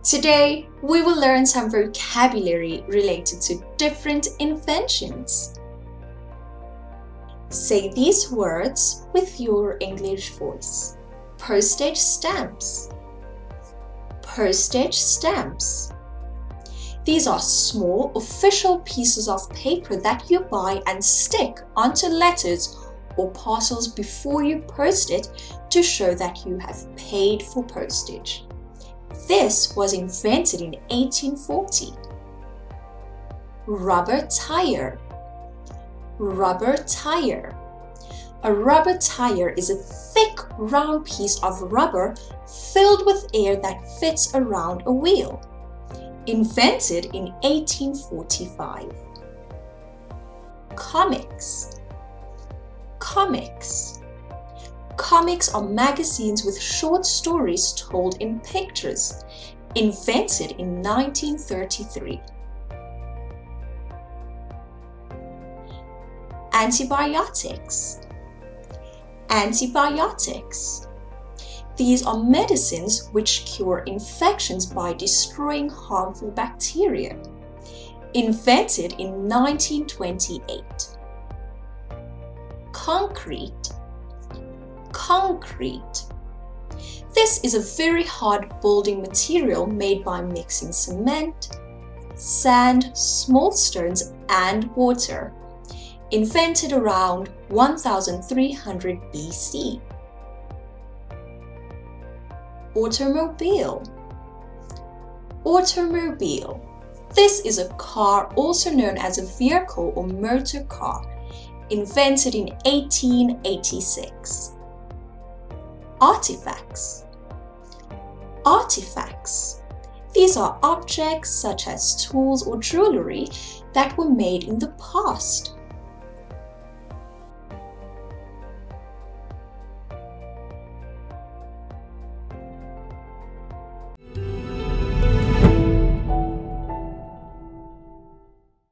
Today, we will learn some vocabulary related to different inventions. Say these words with your English voice. Postage stamps. Postage stamps. These are small official pieces of paper that you buy and stick onto letters or parcels before you post it to show that you have paid for postage. This was invented in 1840. Rubber tire. Rubber tire. A rubber tire is a thick, round piece of rubber filled with air that fits around a wheel. Invented in 1845. Comics. Comics. Comics are magazines with short stories told in pictures. Invented in 1933. Antibiotics. Antibiotics. These are medicines which cure infections by destroying harmful bacteria. Invented in 1928. Concrete. Concrete. This is a very hard building material made by mixing cement, sand, small stones, and water. Invented around 1300 BC. Automobile. Automobile. This is a car also known as a vehicle or motor car. Invented in 1886. Artifacts. Artifacts. These are objects such as tools or jewelry that were made in the past.